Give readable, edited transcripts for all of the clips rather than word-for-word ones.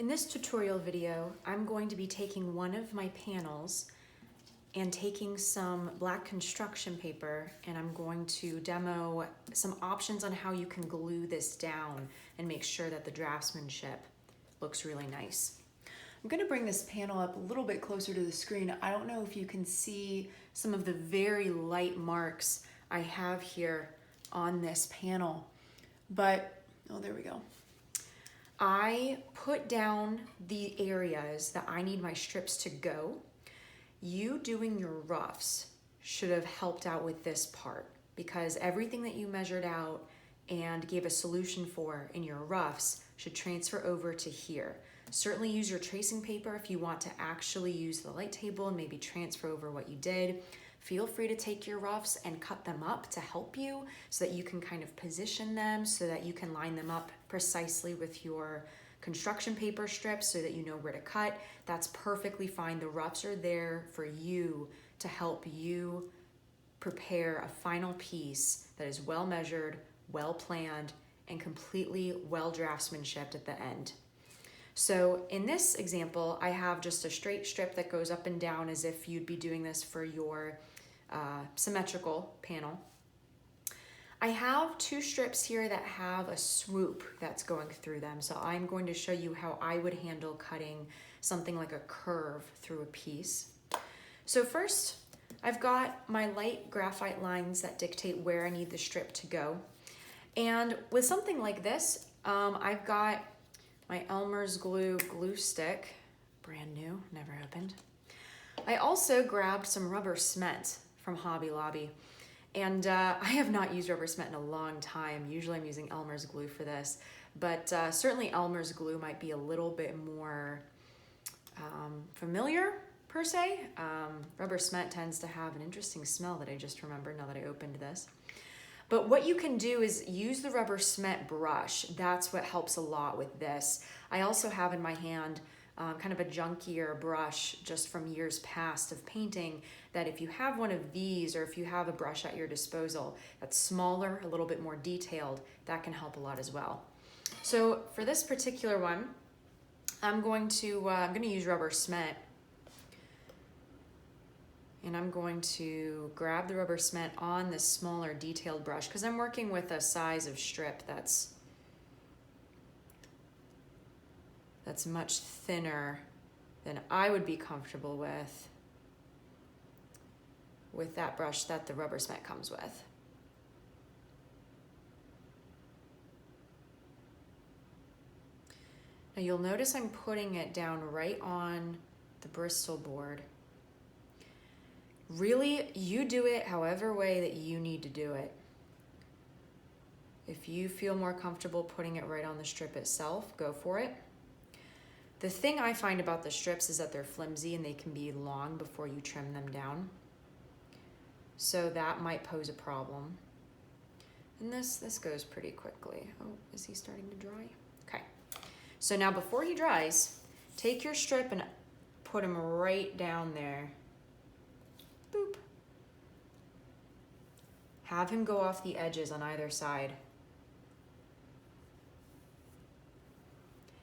In this tutorial video, I'm going to be taking one of my panels and taking some black construction paper, and I'm going to demo some options on how you can glue this down and make sure that the draftsmanship looks really nice. I'm going to bring this panel up a little bit closer to the screen. I don't know if you can see some of the very light marks I have here on this panel, but, oh, there we go. I put down the areas that I need my strips to go. You doing your roughs should have helped out with this part, because everything that you measured out and gave a solution for in your roughs should transfer over to here. Certainly use your tracing paper if you want to actually use the light table and maybe transfer over what you did. Feel free to take your roughs and cut them up to help you so that you can kind of position them so that you can line them up precisely with your construction paper strips so that you know where to cut. That's perfectly fine. The roughs are there for you to help you prepare a final piece that is well measured, well planned, and completely well draftsmanship at the end. So in this example, I have just a straight strip that goes up and down as if you'd be doing this for your symmetrical panel. I have two strips here that have a swoop that's going through them. So I'm going to show you how I would handle cutting something like a curve through a piece. So first, I've got my light graphite lines that dictate where I need the strip to go. And with something like this, I've got my Elmer's glue stick, brand new, never opened. I also grabbed some rubber cement from Hobby Lobby. And I have not used rubber cement in a long time. Usually I'm using Elmer's glue for this, but certainly Elmer's glue might be a little bit more familiar per se. Rubber cement tends to have an interesting smell that I just remembered now that I opened this. But what you can do is use the rubber cement brush. That's what helps a lot with this. I also have in my hand kind of a junkier brush just from years past of painting, that if you have one of these or if you have a brush at your disposal that's smaller, a little bit more detailed, that can help a lot as well. So for this particular one, I'm going to use rubber cement. And I'm going to grab the rubber cement on this smaller detailed brush because I'm working with a size of strip that's much thinner than I would be comfortable with that brush that the rubber cement comes with. Now you'll notice I'm putting it down right on the Bristol board. Really, you do it however way that you need to do it. If you feel more comfortable putting it right on the strip itself, go for it. The thing I find about the strips is that they're flimsy and they can be long before you trim them down. So that might pose a problem. And this goes pretty quickly. Oh, is he starting to dry? Okay. So now before he dries, take your strip and put him right down there. Boop. Have him go off the edges on either side.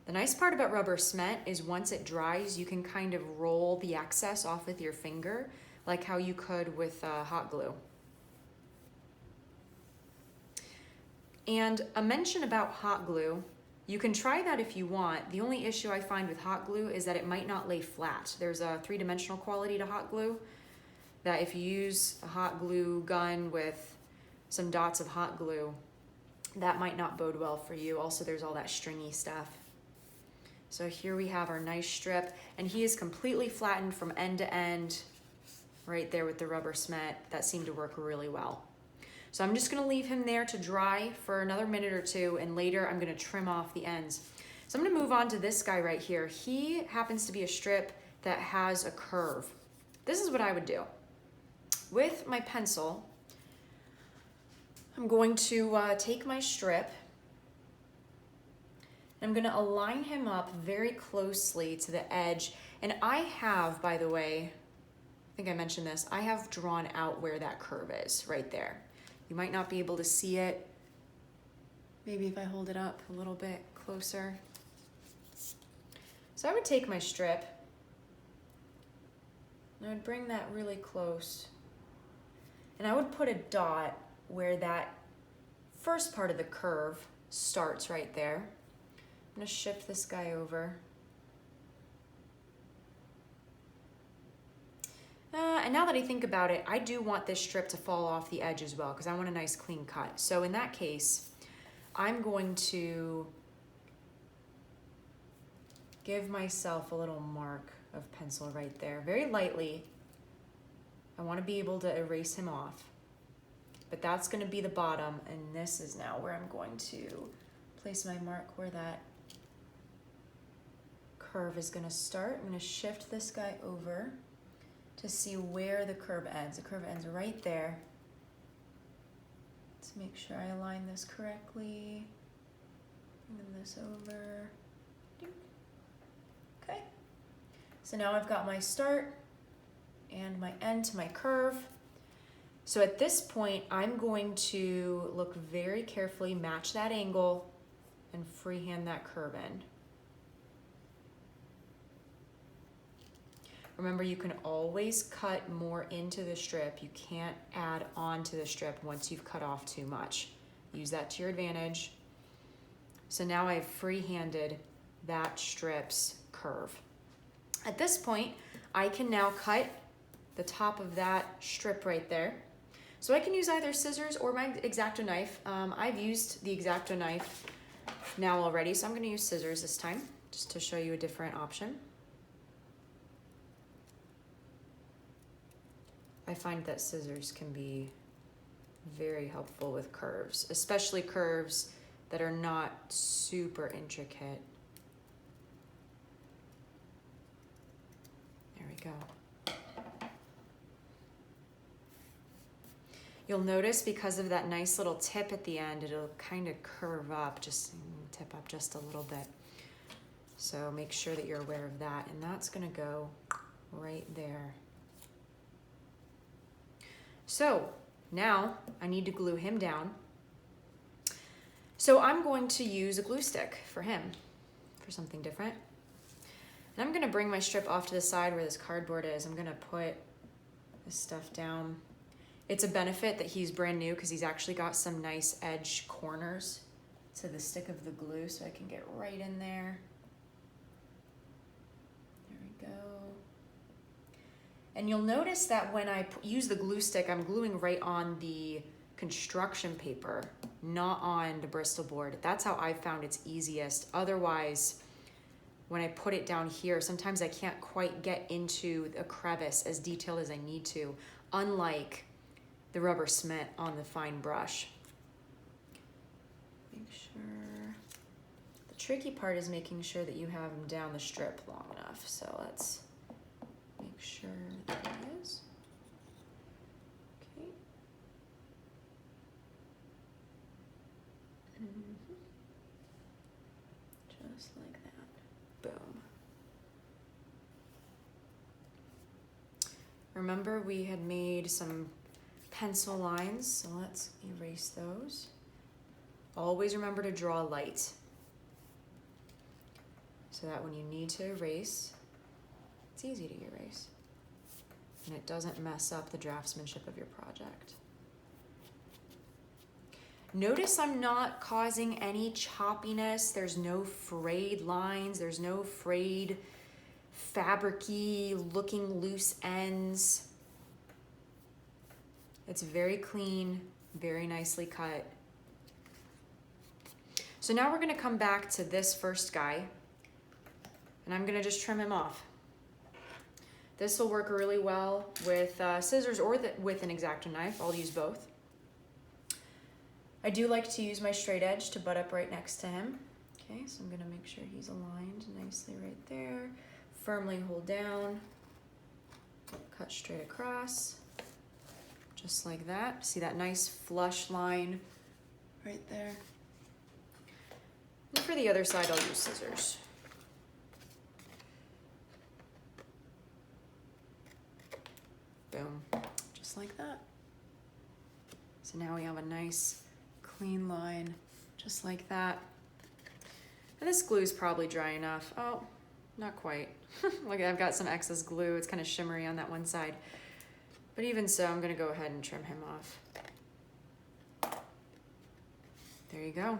The nice part about rubber cement is once it dries, you can kind of roll the excess off with your finger, like how you could with hot glue. And a mention about hot glue, you can try that if you want. The only issue I find with hot glue is that it might not lay flat. There's a three-dimensional quality to hot glue that if you use a hot glue gun with some dots of hot glue, that might not bode well for you. Also, there's all that stringy stuff. So here we have our nice strip, and he is completely flattened from end to end right there with the rubber cement. That seemed to work really well. So I'm just gonna leave him there to dry for another minute or two, and later I'm gonna trim off the ends. So I'm gonna move on to this guy right here. He happens to be a strip that has a curve. This is what I would do. With my pencil, I'm going to take my strip. I'm gonna align him up very closely to the edge. And I have, by the way, I think I mentioned this, I have drawn out where that curve is, right there. You might not be able to see it. Maybe if I hold it up a little bit closer. So I would take my strip and I would bring that really close. And I would put a dot where that first part of the curve starts right there. I'm gonna shift this guy over. And now that I think about it, I do want this strip to fall off the edge as well because I want a nice clean cut. So in that case, I'm going to give myself a little mark of pencil right there, very lightly. I want to be able to erase him off, but that's going to be the bottom, and this is now where I'm going to place my mark where that curve is going to start. I'm going to shift this guy over to see where the curve ends. The curve ends right there. Let's make sure I align this correctly. Bring this over. Okay. So now I've got my start and my end to my curve. So at this point, I'm going to look very carefully, match that angle, and freehand that curve in. Remember, you can always cut more into the strip. You can't add on to the strip once you've cut off too much. Use that to your advantage. So now I've freehanded that strip's curve. At this point, I can now cut the top of that strip right there. So I can use either scissors or my X-Acto knife. I've used the X-Acto knife now already, so I'm gonna use scissors this time, just to show you a different option. I find that scissors can be very helpful with curves, especially curves that are not super intricate. There we go. You'll notice because of that nice little tip at the end, it'll kind of curve up, just tip up just a little bit. So make sure that you're aware of that, and that's gonna go right there. So now I need to glue him down. So I'm going to use a glue stick for him, for something different. And I'm gonna bring my strip off to the side where this cardboard is. I'm gonna put this stuff down. It's a benefit that he's brand new because he's actually got some nice edge corners to the stick of the glue, so I can get right in there. There we go. And you'll notice that when I use the glue stick, I'm gluing right on the construction paper, not on the Bristol board. That's how I found it's easiest. Otherwise, when I put it down here, sometimes I can't quite get into a crevice as detailed as I need to, unlike the rubber cement on the fine brush. Make sure. The tricky part is making sure that you have them down the strip long enough. So let's make sure that it is. Okay. Just like that. Boom. Remember, we had made some pencil lines, so let's erase those. Always remember to draw light so that when you need to erase, it's easy to erase and it doesn't mess up the draftsmanship of your project. Notice I'm not causing any choppiness. There's no frayed lines. There's no frayed, fabric-y looking loose ends. It's very clean, very nicely cut. So now we're gonna come back to this first guy and I'm gonna just trim him off. This will work really well with scissors or with an X-Acto knife. I'll use both. I do like to use my straight edge to butt up right next to him. Okay, so I'm gonna make sure he's aligned nicely right there. Firmly hold down, cut straight across. Just like that. See that nice flush line right there? And for the other side, I'll use scissors. Boom, just like that. So now we have a nice clean line, just like that. And this glue is probably dry enough. Oh, Not quite. Look, I've got some excess glue. It's kind of shimmery on that one side. But even so, I'm gonna go ahead and trim him off. There you go.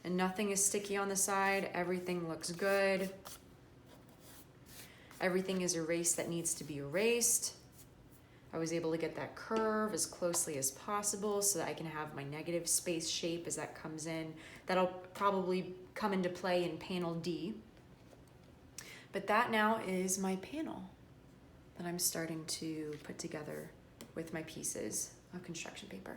And nothing is sticky on the side. Everything looks good. Everything is erased that needs to be erased. I was able to get that curve as closely as possible so that I can have my negative space shape as that comes in. That'll probably come into play in panel D. But that now is my panel that I'm starting to put together with my pieces of construction paper.